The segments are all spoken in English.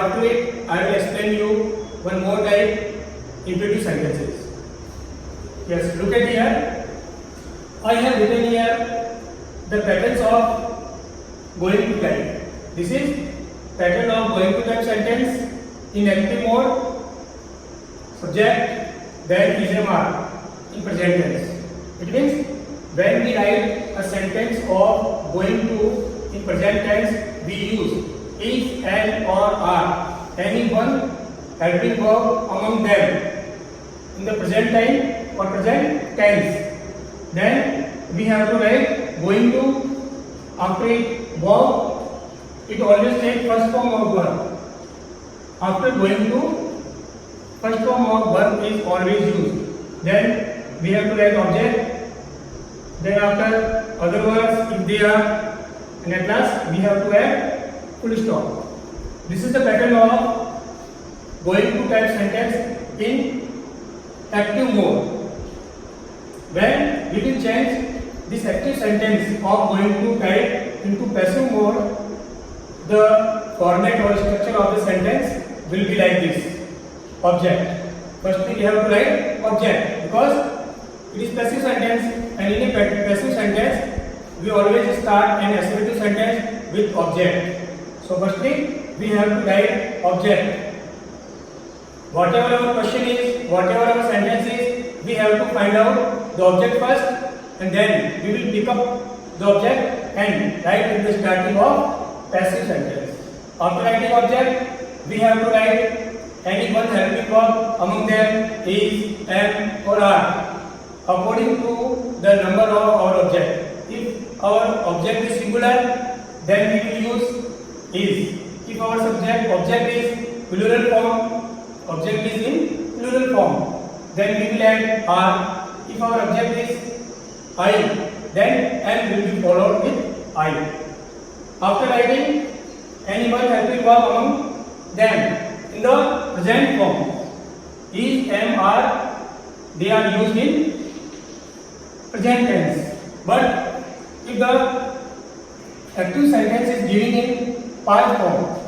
after it I will explain you one more type, imperative sentences. Yes, look at here. I have written here the patterns of going to type. This is pattern of going to type sentence in active mode. Subject, then is am in present tense. It means when we write a sentence of going to in present tense, we use is, and, or, are. Any one helping verb among them in the present time or present tense. Then we have to write going to after it verb. It always takes first form of verb. After going to, first form of verb is always used. Then we have to write object. Then after other words if they are, and at last we have to add full stop. This is the pattern of going to type sentence in active mode. When we will change this active sentence of going to type into passive mode, the format or structure of the sentence will be like this. Object. Firstly we have to write object because it is passive sentence, and in a passive sentence we always start an assertive sentence with object. So firstly we have to write object. Whatever our question is, whatever our sentence is, we have to find out the object first, and then we will pick up the object and write in the starting of passive sentence. After writing object, we have to write any one helping verb among them is, am, or are according to the number of our object. If our object is singular, then we will use is. If our object is plural form, object is in plural form, then we will add are. If our object is I, then am will be followed with I. After writing any one helping verb among them in the present form, is, am, are, they are used in present tense. But if the active sentence is given in past form,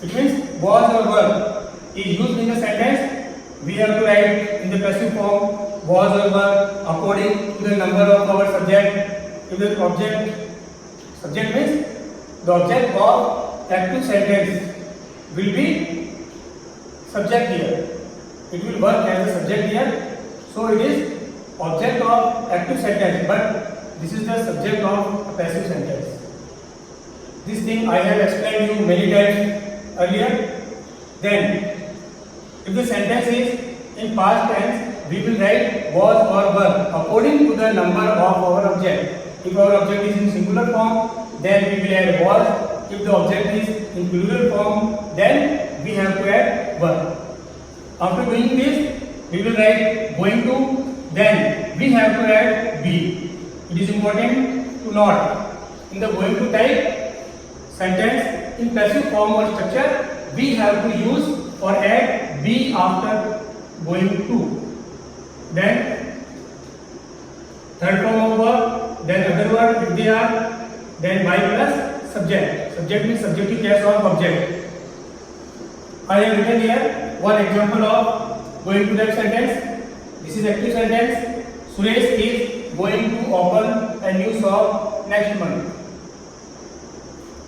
it means was or were is used in the sentence, we have to write in the passive form was or were according to the number of our subject. If the subject means the object of active sentence will be subject here. It will work as a subject here. So it is object of active sentence, but this is the subject of a passive sentence. This thing I have explained you many times earlier. Then, if the sentence is in past tense, we will write was or were according to the number of our object. If our object is in singular form, then we will add was. If the object is in plural form, then we have to add were. After doing this, we will write going to, then we have to add be. It is important to note in the going to type sentence in passive form or structure, we have to use or add be after going to. Then third form of verb, then other word if they are, then by plus subject. Subject means subjective case of object. I have written here one example of going to that sentence. This is active sentence. Suresh is going to open a new shop next month.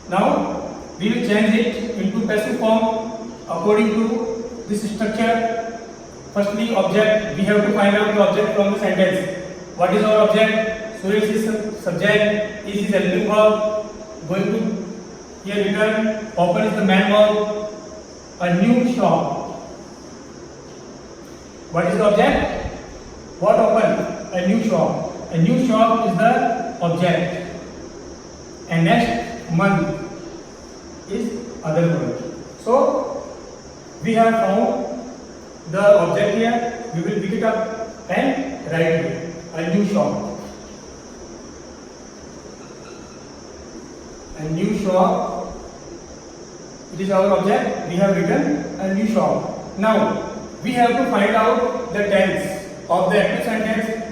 Now we will change it into passive form according to this structure. Firstly, object. We have to find out the object from the sentence. What is our object? Suresh is subject. Is helping verb. Going to here written. Open is the main verb. A new shop. What is the object? What open? A new shop. A new shop is the object. And next month is other word. So we have found the object here. We will pick it up and write it. A new shop. A new shop. It is our object. We have written a new shop. Now we have to find out the tense of the active sentence.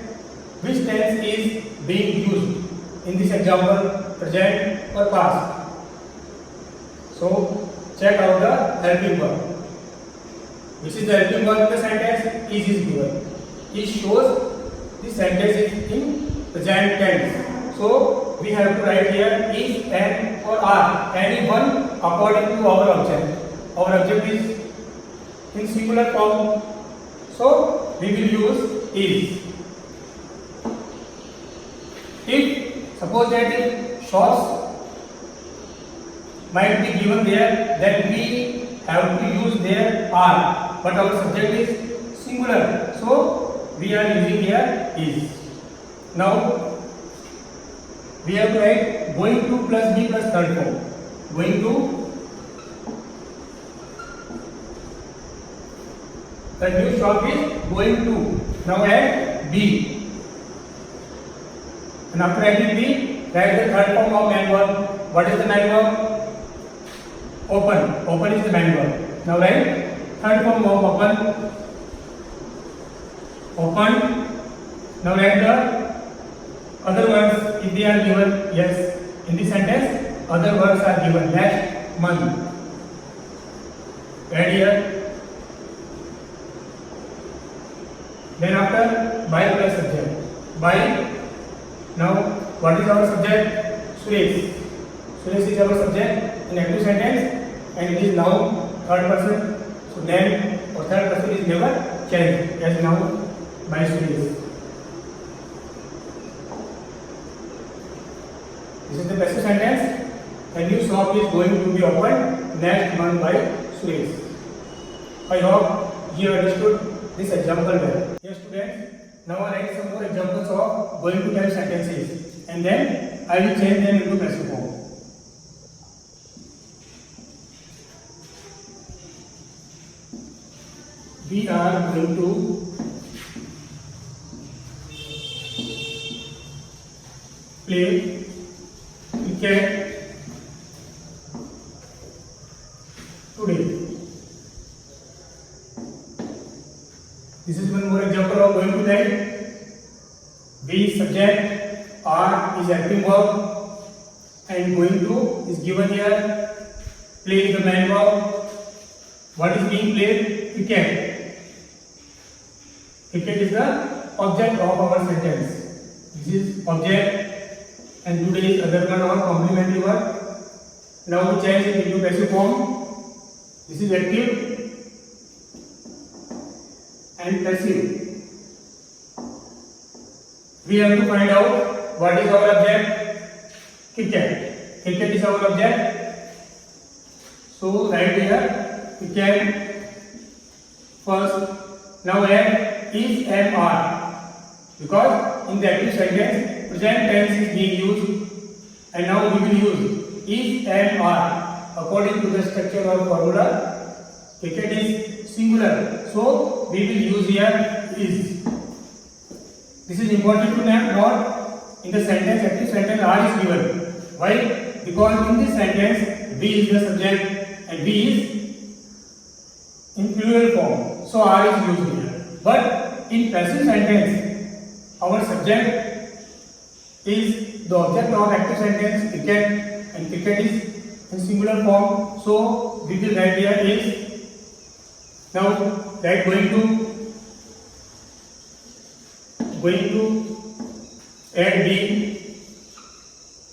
Which tense is being used in this example, present or past. So check out the helping verb. Which is the helping verb in the sentence? Is given. It shows the sentence is in present tense. So we have to write here is, am or are, any one according to our object. Our object is in singular form, so we will use is. If suppose that if shops might be given there, then we have to use there are, but our subject is singular, so we are using here is. Now we have to write going to plus be plus third form. Going to, the new shop is going to. Now add be. And after adding B, write the third form of main verb. What is the main verb? Open. Open is the main verb. Now write third form of open. Open. Now write the other words if they are given. Yes, in this sentence, other words are given. Last month. Add here. Then after by plus subject. By. Now, what is our subject? Suresh. Suresh is our subject in active sentence and it is now third person. So then or third person is never changed as now by Suresh. This is the passive sentence. A new shop is going to be opened next month by Suresh. I hope you understood this example well. Yes, students. Now I write some more examples of going to type sentences and then I will change them into passive form. We are going to play cricket today. This is one more example of going to type. Be subject, are is helping verb, and going to is given here. Play is the main verb. What is being played? Cricket. Cricket is the object of our sentence. This is object, and today is other one or complementary verb. Now we change it into passive form. This is active and passive. We have to find out what is our object. Cricket. Cricket is our object. So write here cricket first. Now add is, am, are, because in the active sentence present tense is being used and now we will use is, am, are according to the structure or formula. Cricket is singular, so we will use here is. This is important to note. In the sentence, active sentence, are is given. Why? Because in this sentence, we is the subject and we is in plural form. So are is used here. But in passive sentence, our subject is the object of active sentence, cricket, and cricket is in singular form. So we will write here is. Now write going to add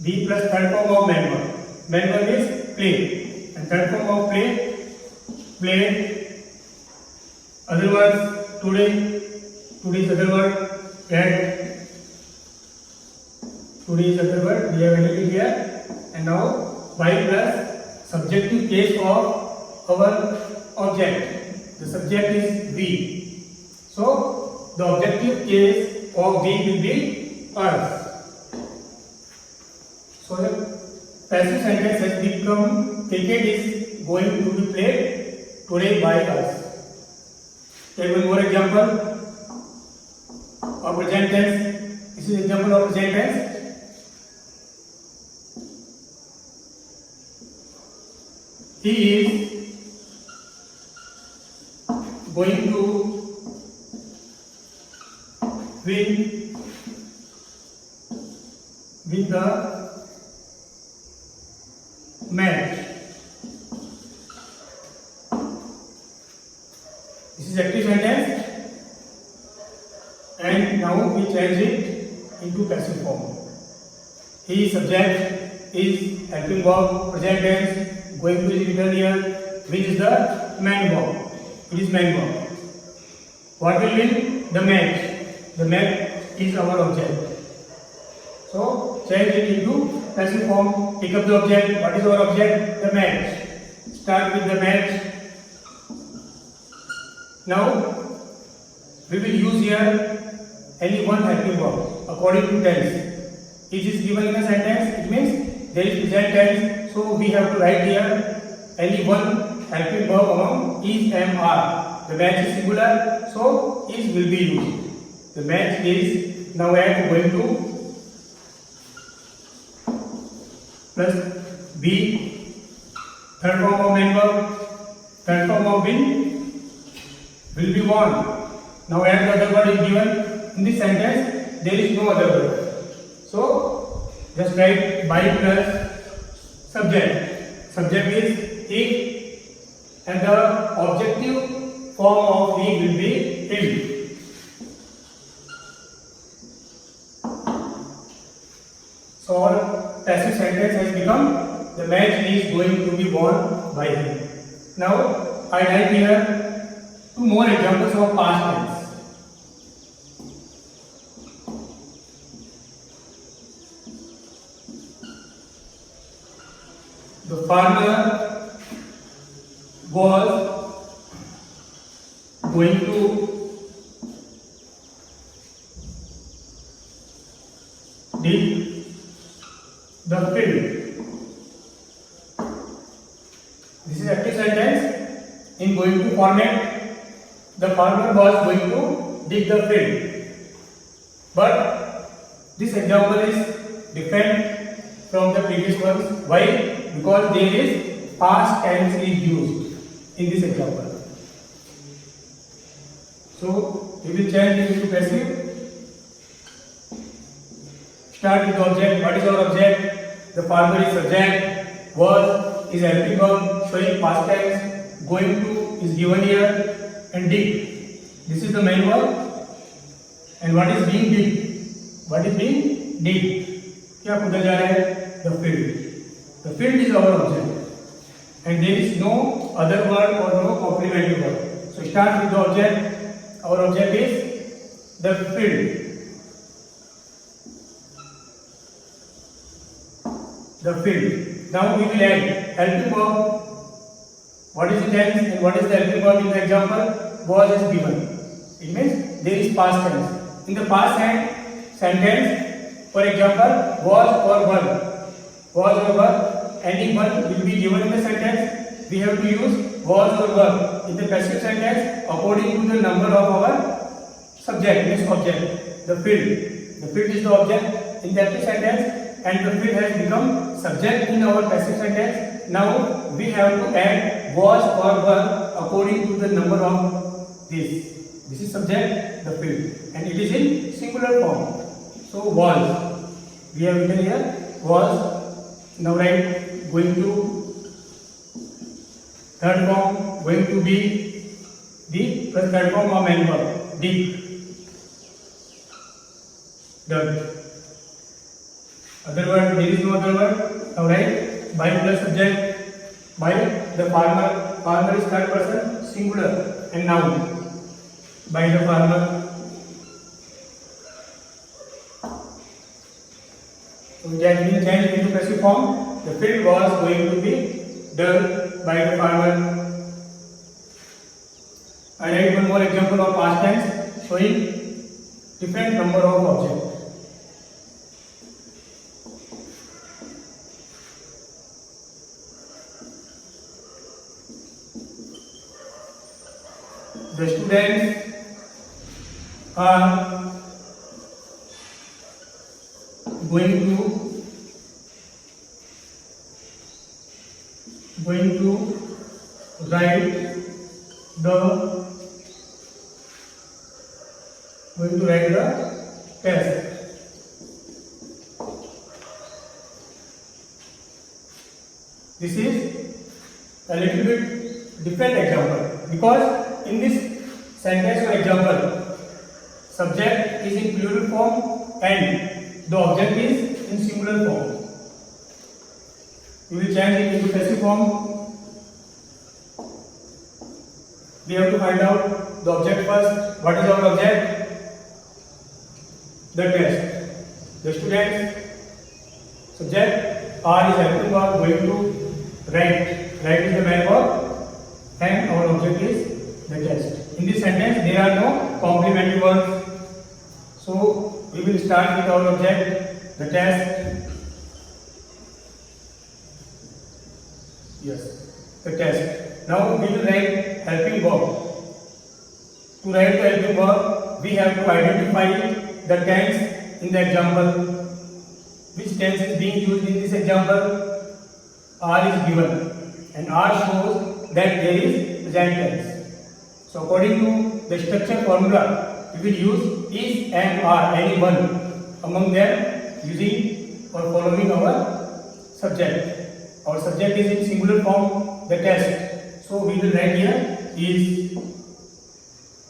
be plus third form of main verb. Main verb is play and third form of play. Other words today's other word add. Today's other word we have added it here, and now by plus subjective case of our object. The subject is we. So the objective case of we will be us. So the passive sentence has become cricket is going to be played today by us. Take one more example of present tense. This is example of present tense. He is going to win the match. This is active sentence, and now we change it into passive form. He is subject, is helping verb, present tense, going to is written here, which is the main verb. It is main verb. What will be the match? The match is our object. So change it into passive form. Pick up the object. What is our object? The match. Start with the match. Now we will use here only one helping verb according to tense. It is given in a sentence, it means there is present tense, so we have to write here only one helping verb among is, am, are. The match is singular, so is will be used. The match is, now I am going to plus be, third form of main verb, third form of will be one. Now add the other word is given. In this sentence, there is no other word. So, just write by plus subject. Subject is he, and the objective form of he will be him. So, our passive sentence has become the match is going to be worn by him. Now, I write here two more examples of past tense. The farmer was going to dig the field. This is active sentence. In going to format, the farmer was going to dig the field. But this example is different from the previous ones. Why? Because there is past tense is used in this example. So we will change it into passive. Start with the object. What is our object? The farmer is subject. Was is helping verb showing past tense. Going to is given here, and dig. This is the main verb. And what is being dig? What is being dig? क्या पूछा जा रहा है? The field. The field is our object, and there is no other word or no complementary word. So start with the object. Our object is the field. The field. Now we will add helping verb. What is the tense and what is the helping verb in the example? Was is given. It means there is past tense. In the past sentence, for example, was or were. Was or were, any one will be given in the sentence. We have to use was or were in the passive sentence according to the number of our subject, means object. The field. The field is the object in the active sentence, and the field has become subject in our passive sentence. Now we have to add was or were according to the number of this. This is subject, the field, and it is in singular form. So was. We have written here was. Now write going to third form, going to be the plus third form of main verb, dig. Done. Other word, there is no other word. Now write by plus subject, by the farmer. Farmer is third person, singular, and noun. By the farmer. So it has been changed into passive form. The field was going to be done by the farmer. I write one more example of past tense showing different number of objects. The students are going to write the test. This is a little bit different example because in this sentence or example, subject is in plural form and the object is in singular form. We will change it into passive form. We have to find out the object first. What is our object? The test. The student, subject, R is helping or going to write. Write is the verb and our object is the test. In this sentence there are no complementary words. So we will start with our object, the test. Yes, the test. Now we will write helping verb. To write the helping verb, we have to identify the tense in the example. Which tense is being used in this example? R is given and R shows that there is present tense. So according to the structure formula, we will use is and are, any one among them, using or following our subject. Our subject is in singular form, the test. So we will write here is.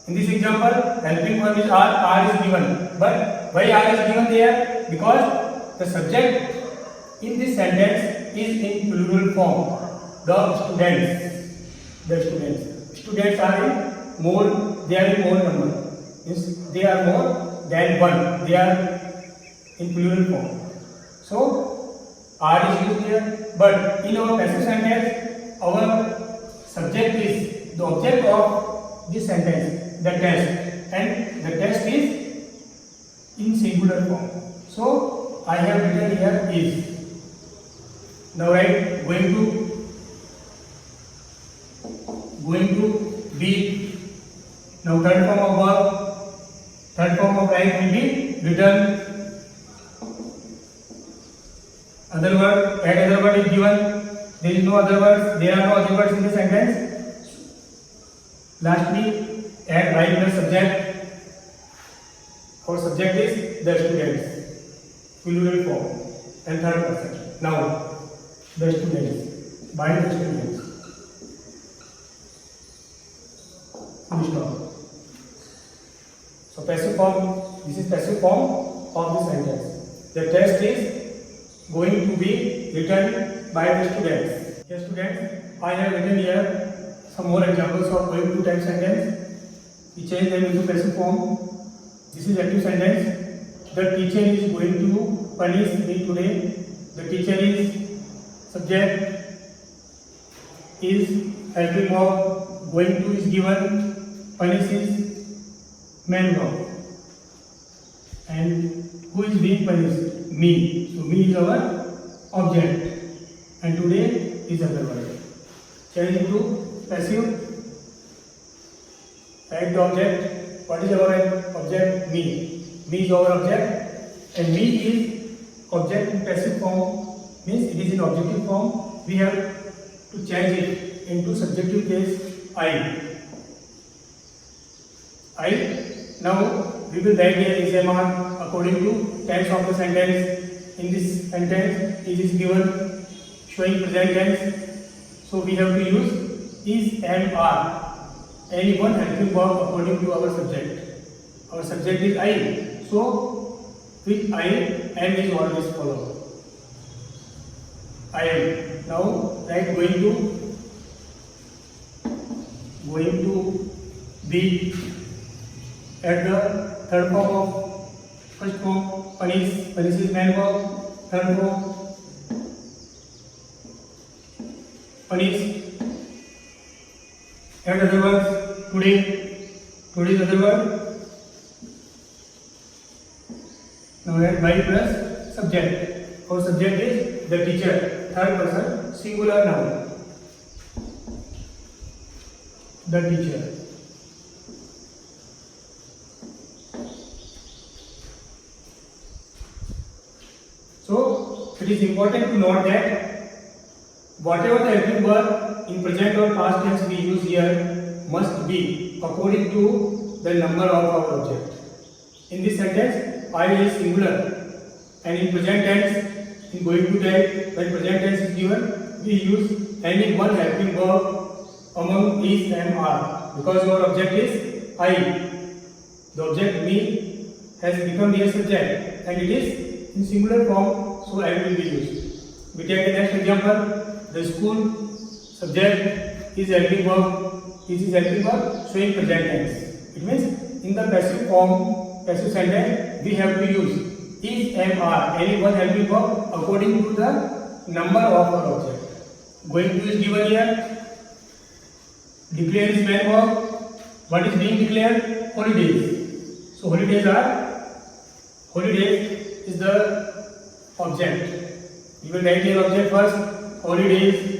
In this example, helping verb is R is given. But why R is given there? Because the subject in this sentence is in plural form. The students. The students. Students are in more, they are in more number. Means they are more than one. They are in plural form. So R is used here. But in our passive sentence, our subject is the object of this sentence, the test, and the test is in singular form. So I have written here is. Now I am going to be. Now third form of verb, third form of right will be written. Other word, add other word is given. There is no other words. There are no other words in the sentence. Lastly, add right plus subject. Our subject is the students, plural form, and third person. Now, the students, by the students. Full stop. So passive form. This is passive form of the sentence. The test is going to be written by the students. Yes, students, I have written here some more examples of going to type sentence. We change them into passive form. This is active sentence. The teacher is going to punish me today. The teacher is subject, is helping verb, going to is given, punish is main verb. And who is being punished? Me. So me is our object and today is other word. Change into passive. Write the object. What is our object? Me. Me is our object and me is object in passive form. Means it is in objective form. We have to change it into subjective case I. Now we will write here is MR according to tense of the sentence. In this sentence, it is given showing present tense. So we have to use is and are. Any one helping verb according to our subject. Our subject is I. So with I, am is always followed. I am. Now write going to be at the third form of first form, punish is main verb, third form, punish, add other words, today is other word, now add by plus subject, our subject is the teacher, third person, singular noun, the teacher. So it is important to note that whatever the helping verb in present or past tense we use here must be according to the number of our object. In this sentence, I is singular, and in present tense, in going to type, when present tense is given, we use any one helping verb among is and are, because our object is I. The object me has become here subject and it is in singular form, so I will be used. We take the next example. The school subject is helping verb. Is helping verb showing present tense. It means in the passive form, passive sentence, we have to use is, am, are, any one helping verb according to the number of our object. Going to is given here. Declare is main verb. What is being declared? Holidays. So holidays is the object. You will write your object first. Holidays.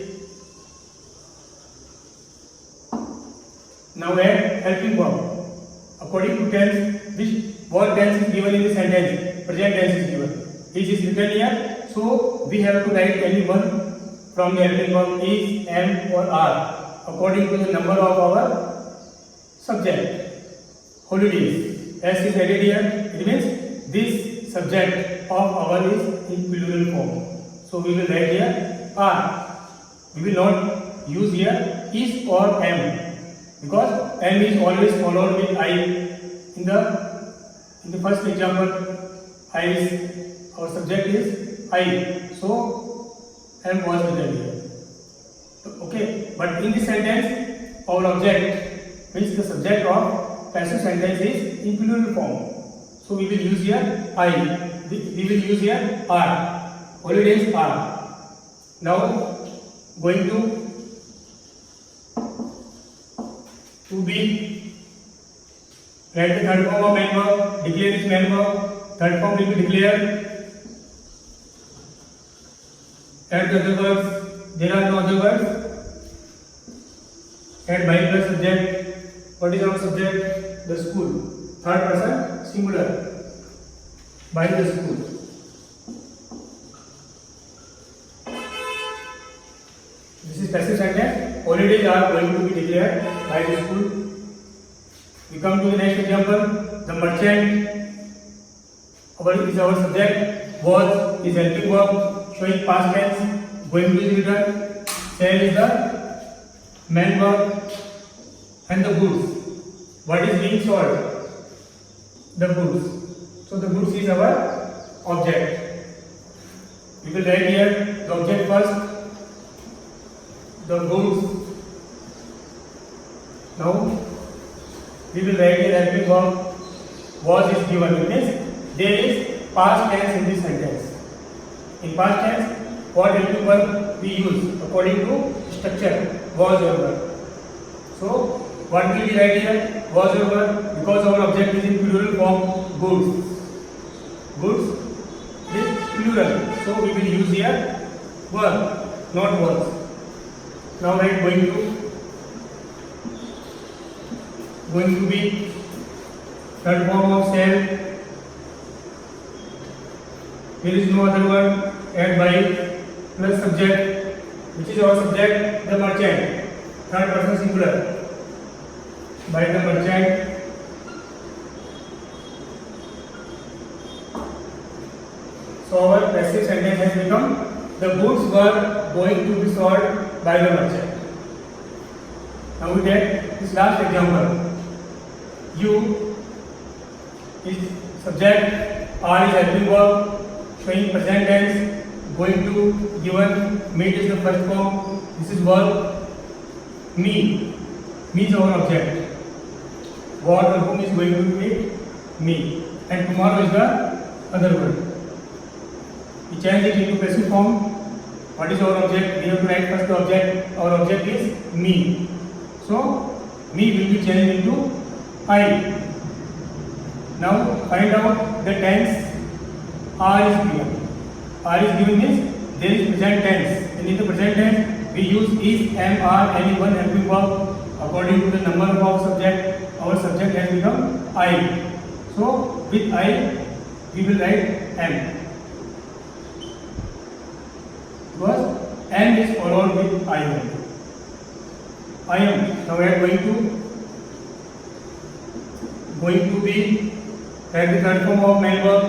Now add helping verb. According to tense, which what tense is given in the sentence? Present tense is given. Is written here. So we have to write any one from the helping verb is, am or are according to the number of our subject. Holidays. S is added here. It means this subject of our is in plural form. So we will write here are. We will not use here is or am because am is always followed with I. In the first example, I is our subject is I. So am was written here. Okay, but in this sentence, our object means the subject of passive sentence is in plural form. So we will use here I. We will use here are. Holidays are. Now going to be. Write the third form of main verb. Declare is main verb. Third form will be declared. Add the other words. There are no other words. Add by plus subject. What is our subject? The school. Third person singular. By the school. This is passive sentence. Holidays are going to be declared by the school. We come to the next example. The merchant is our subject. Was is helping verb showing past tense. Going to is written. Sell is the main verb. And the goods. What is being sold? The goods. So the goods is our object. We will write here the object first. The goods. Now we will write here helping verb. Was is given. It means there is past tense in this sentence. In past tense, what helping verb we use according to structure? Was or were. So what will we write here? Was or were, because our object is in plural form. Goods. Goods is plural. So we will use here were, not was. Now write going to be third form of sell. There is no other word. Add by plus subject. Which is our subject? The merchant. Third person singular. By the merchant. So our passive sentence has become the goods were going to be sold by the merchant. Now we take this last example. You is subject, are is helping verb showing present tense, going to given, meet is the first form, this is verb. Me is our object. What or whom is going to meet? Me. And tomorrow is the other word. We change it into passive form. What is our object? We have to write first the object. Our object is me. So me will be changed into I. Now find out the tense. Are is given. Are is given means there is present tense. And in the present tense we use is, am, are, any one helping verb according to the number of our subject. Our subject has become I. So with I we will write am. Because am is followed with I am. I am. Now we are going to be at the third form of main verb.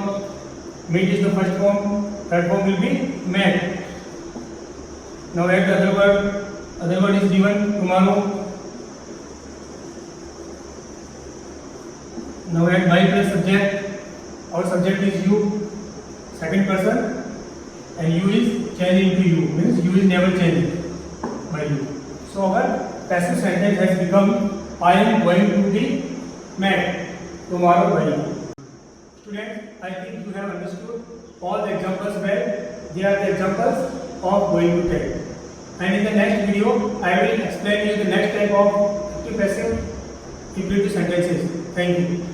Meet is the first form. Third form will be met. Now add the other word. Other word is given tomorrow. Now at my plus subject, our subject is you, second person, and you is changing to you, means you is never changing by you. So our passive sentence has become I am going to be met tomorrow by you. Students, I think you have understood all the examples well. They are the examples of going to tell. And in the next video, I will explain you the next type of active passive equilibrium sentences. Thank you.